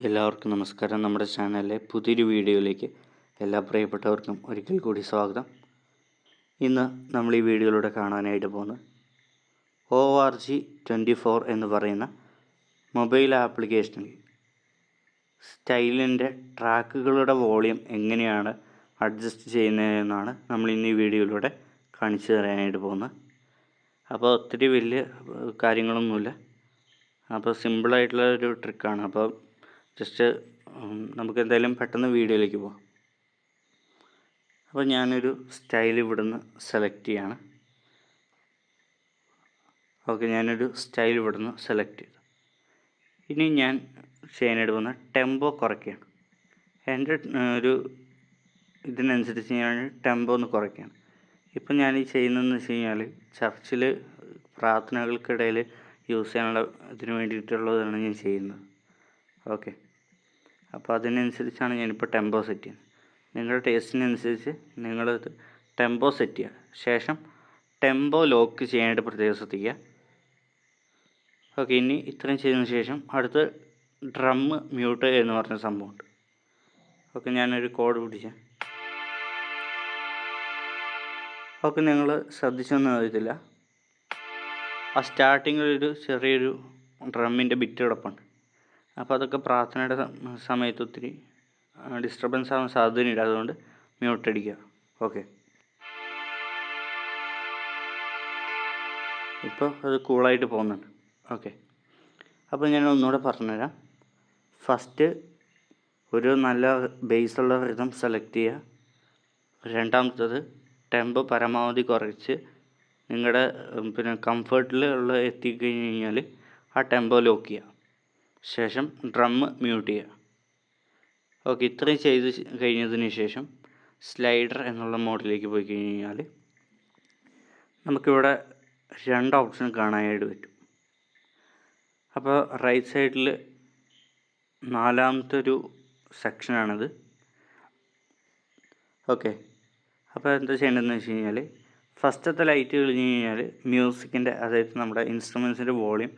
എല്ലാവർക്കും നമസ്കാരം. നമ്മുടെ ചാനലിലെ പുതിയൊരു വീഡിയോയിലേക്ക് എല്ലാ പ്രിയപ്പെട്ടവർക്കും ഒരിക്കൽ കൂടി സ്വാഗതം. ഇന്ന് നമ്മൾ ഈ വീഡിയോയിലൂടെ കാണാനായിട്ട് പോകുന്നത് ORG24 എന്ന് പറയുന്ന മൊബൈൽ ആപ്ലിക്കേഷനിൽ സ്റ്റൈലിൻ്റെ ട്രാക്കുകളുടെ വോളിയം എങ്ങനെയാണ് അഡ്ജസ്റ്റ് ചെയ്യുന്നതെന്നാണ് നമ്മൾ ഇന്ന് ഈ വീഡിയോയിലൂടെ കാണിച്ചു തരാനായിട്ട് പോകുന്നത്. അപ്പോൾ ഒത്തിരി വലിയ കാര്യങ്ങളൊന്നുമില്ല, അപ്പോൾ സിമ്പിളായിട്ടുള്ള ഒരു ട്രിക്കാണ്. അപ്പോൾ ജസ്റ്റ് നമുക്ക് എന്തായാലും പെട്ടെന്ന് വീഡിയോയിലേക്ക് പോകാം. അപ്പോൾ ഞാനൊരു സ്റ്റൈൽ ഇവിടുന്ന് സെലക്ട് ചെയ്യാണ്. ഓക്കെ, ഞാനൊരു സ്റ്റൈൽ ഇവിടുന്ന് സെലക്ട് ചെയ്തു. ഇനി ഞാൻ ചെയ്യാനായിട്ട് പോകുന്ന ടെമ്പോ കുറയ്ക്കുകയാണ്. എൻ്റെ ഒരു ഇതിനനുസരിച്ച് ഞാൻ ടെമ്പോ ഒന്ന് കുറയ്ക്കുകയാണ്. ഇപ്പം ഞാൻ ഈ ചെയ്യുന്നതെന്ന് വെച്ച് കഴിഞ്ഞാൽ ചർച്ചിൽ പ്രാർത്ഥനകൾക്കിടയിൽ യൂസ് ചെയ്യാനുള്ള ഇതിന് വേണ്ടിയിട്ടുള്ളതാണ് ഞാൻ ചെയ്യുന്നത്. ഓക്കെ, അപ്പോൾ അതിനനുസരിച്ചാണ് ഞാനിപ്പോൾ ടെമ്പോ സെറ്റ് ചെയ്യുന്നത്. നിങ്ങളുടെ ടേസ്റ്റിനനുസരിച്ച് നിങ്ങളത് ടെമ്പോ സെറ്റ് ചെയ്യുക. ശേഷം ടെമ്പോ ലോക്ക് ചെയ്യാനായിട്ട് പ്രത്യേകം ശ്രദ്ധിക്കുക. ഓക്കെ, ഇനി ഇത്രയും ചെയ്തതിന് ശേഷം അടുത്ത് ഡ്രം മ്യൂട്ട് എന്ന് പറഞ്ഞ സംഭവമുണ്ട്. ഓക്കെ, ഞാനൊരു കോഡ് പിടിച്ച. ഓക്കെ, നിങ്ങൾ ശ്രദ്ധിച്ചൊന്നും അറിയത്തില്ല, ആ സ്റ്റാർട്ടിങ്ങിലൊരു ചെറിയൊരു ഡ്രമ്മിൻ്റെ ബിറ്റ് കിടപ്പുണ്ട്. അപ്പോൾ അതൊക്കെ പ്രാർത്ഥനയുടെ സമയത്ത് ഒത്തിരി ഡിസ്റ്റർബൻസ് ആവാൻ സാധ്യതയുണ്ട്. അതുകൊണ്ട് മ്യൂട്ട് അടിക്കുക. ഓക്കെ, ഇപ്പോൾ അത് കൂളായിട്ട് പോകുന്നുണ്ട്. ഓക്കെ, അപ്പോൾ ഞാൻ ഒന്നുകൂടെ പറഞ്ഞുതരാം. ഫസ്റ്റ് ഒരു നല്ല ബേസുള്ള റിതം സെലക്ട് ചെയ്യുക. രണ്ടാമത്തത് ടെമ്പോ പരമാവധി കുറച്ച് നിങ്ങളുടെ കംഫർട്ടിൽ ഉള്ള എത്തിക്കഴിഞ്ഞ് കഴിഞ്ഞാൽ ആ ടെമ്പോ ലോക്ക് ചെയ്യുക. ശേഷം ഡ്രം മ്യൂട്ട് ചെയ്യുക. ഓക്കെ, ഇത്രയും ചെയ്ത് കഴിഞ്ഞതിന് ശേഷം സ്ലൈഡർ എന്നുള്ള മോഡിലേക്ക് പോയി കഴിഞ്ഞാൽ നമുക്കിവിടെ രണ്ട് ഓപ്ഷൻ കാണാനായിട്ട് പറ്റും. അപ്പോൾ റൈറ്റ് സൈഡിൽ നാലാമത്തെ ഒരു സെക്ഷനാണിത്. ഓക്കെ, അപ്പോൾ എന്താ ചെയ്യേണ്ടതെന്ന് വെച്ച് കഴിഞ്ഞാൽ ഫസ്റ്റത്തെ ലൈറ്റ് കഴിഞ്ഞ് കഴിഞ്ഞാൽ മ്യൂസിക്കിൻ്റെ, അതായത് നമ്മുടെ ഇൻസ്ട്രുമെൻസിൻ്റെ വോളിയം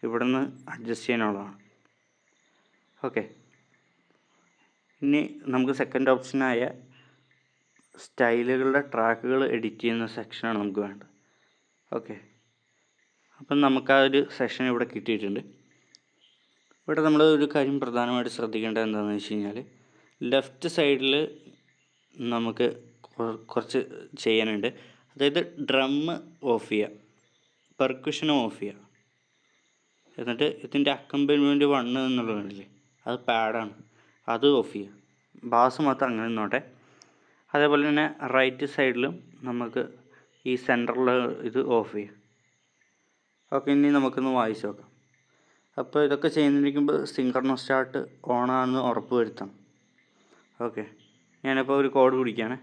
ഇവിടെ നിന്ന് അഡ്ജസ്റ്റ് ചെയ്യാനുള്ളതാണ്. ഓക്കെ, ഇനി നമുക്ക് സെക്കൻഡ് ഓപ്ഷനായ സ്റ്റൈലുകളുടെ ട്രാക്കുകൾ എഡിറ്റ് ചെയ്യുന്ന സെക്ഷനാണ് നമുക്ക് വേണ്ടത്. ഓക്കെ, അപ്പം നമുക്ക് ആ ഒരു സെക്ഷൻ ഇവിടെ കിട്ടിയിട്ടുണ്ട്. ഇവിടെ നമ്മൾ ഒരു കാര്യം പ്രധാനമായിട്ട് ശ്രദ്ധിക്കേണ്ടത് എന്താണെന്ന് വെച്ച് കഴിഞ്ഞാൽ ലെഫ്റ്റ് സൈഡിൽ നമുക്ക് കുറച്ച് ചെയ്യാനുണ്ട്. അതായത് ഡ്രം ഓഫ് ചെയ്യുക, പെർക്കുഷനും ഓഫ് ചെയ്യുക. എന്നിട്ട് ഇതിൻ്റെ അക്കമ്പനിമെൻറ്റ് 1 എന്നുള്ളതല്ലേ, അത് പാഡാണ്, അത് ഓഫ് ചെയ്യുക. ബാസ് മാത്രം അങ്ങനെ നിന്നോട്ടെ. അതേപോലെ തന്നെ റൈറ്റ് സൈഡിലും നമുക്ക് ഈ സെൻറ്ററിൽ ഇത് ഓഫ് ചെയ്യാം. ഓക്കെ, ഇനി നമുക്കൊന്ന് വായിച്ച് നോക്കാം. അപ്പോൾ ഇതൊക്കെ ചെയ്യുന്നിരിക്കുമ്പോൾ സിങ്കർണോ സ്റ്റാർട്ട് ഓണാണെന്ന് ഉറപ്പ് വരുത്തണം. ഓക്കെ, ഞാനിപ്പോൾ ഒരു കോഡ് പിടിക്കുകയാണ്.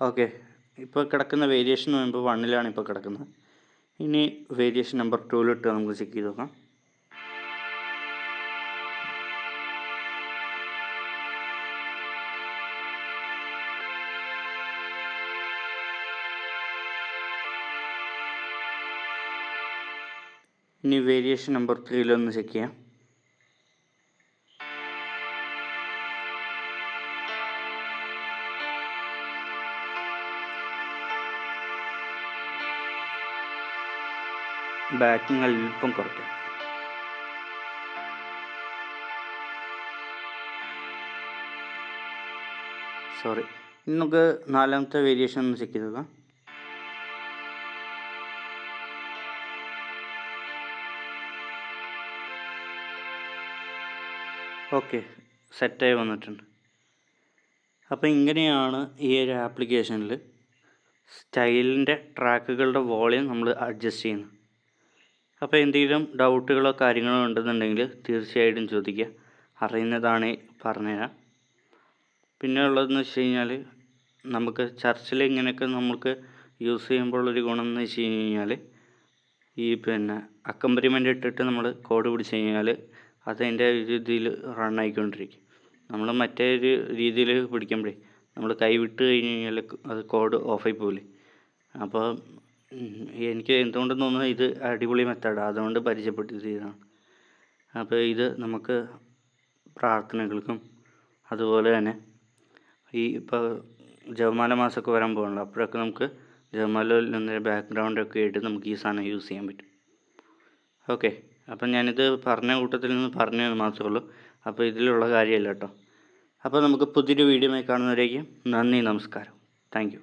ഓക്കെ, ഇപ്പോൾ കിടക്കുന്ന വേരിയേഷൻ നമ്പർ 1 ഇപ്പോൾ കിടക്കുന്നത്. ഇനി വേരിയേഷൻ നമ്പർ 2 നമുക്ക് ചെക്ക് ചെയ്ത് നോക്കാം. ഇനി വേരിയേഷൻ നമ്പർ 3 ചെക്ക് ചെയ്യാം. ബാക്കിങ് അല്പം കുറയ്ക്കാം. സോറി, ഇനി നമുക്ക് നാലാമത്തെ വേരിയേഷൻ ഒന്ന് ചെക്ക് ചെയ്ത് നോക്കാം. ഓക്കെ, സെറ്റായി വന്നിട്ടുണ്ട്. അപ്പോൾ ഇങ്ങനെയാണ് ഈ ഒരു ആപ്ലിക്കേഷനിൽ സ്റ്റൈലിൻ്റെ ട്രാക്കുകളുടെ വോളിയം നമ്മൾ അഡ്ജസ്റ്റ് ചെയ്യുന്നത്. അപ്പോൾ എന്തെങ്കിലും ഡൗട്ടുകളോ കാര്യങ്ങളോ ഉണ്ടെന്നുണ്ടെങ്കിൽ തീർച്ചയായിട്ടും ചോദിക്കുക, അറിയുന്നതാണെങ്കിൽ പറഞ്ഞുതരാം. പിന്നെ ഉള്ളതെന്ന് വെച്ച് കഴിഞ്ഞാൽ നമുക്ക് ചർച്ചിൽ ഇങ്ങനെയൊക്കെ നമുക്ക് യൂസ് ചെയ്യുമ്പോഴുള്ളൊരു ഗുണം എന്ന് വെച്ച് കഴിഞ്ഞാൽ ഈ അക്കമ്പനിമെൻ്റ് ഇട്ടിട്ട് നമ്മൾ കോഡ് പിടിച്ച് കഴിഞ്ഞാൽ അതതിൻ്റെ രീതിയിൽ റൺ ആയിക്കൊണ്ടിരിക്കും. നമ്മൾ മറ്റേ ഒരു രീതിയിൽ പിടിക്കുമ്പോഴേ നമ്മൾ കൈ വിട്ട് കഴിഞ്ഞ് കഴിഞ്ഞാൽ അത് കോഡ് ഓഫായി പോകില്ലേ. അപ്പോൾ എനിക്ക് എന്തുകൊണ്ടെന്ന് തോന്നുന്നു ഇത് അടിപൊളി മെത്തേഡാണ്, അതുകൊണ്ട് പരിചയപ്പെടുത്തിയതാണ്. അപ്പോൾ ഇത് നമുക്ക് പ്രാർത്ഥനകൾക്കും അതുപോലെ തന്നെ ഇപ്പോൾ ജപമാല മാസമൊക്കെ വരാൻ പോകുന്നുണ്ട്, അപ്പോഴൊക്കെ നമുക്ക് ജപമാലയിൽ നിന്ന് ബാക്ക്ഗ്രൗണ്ടൊക്കെ ആയിട്ട് നമുക്ക് ഈ സാധനം യൂസ് ചെയ്യാൻ പറ്റും. ഓക്കെ, അപ്പം ഞാനിത് പറഞ്ഞ കൂട്ടത്തിൽ നിന്ന് പറഞ്ഞത് മാത്രമേ ഉള്ളൂ, അപ്പോൾ ഇതിലുള്ള കാര്യമല്ല കേട്ടോ. അപ്പോൾ നമുക്ക് പുതിയൊരു വീഡിയോയുമായി കാണുന്നവരേക്കും നന്ദി, നമസ്കാരം, താങ്ക് യു.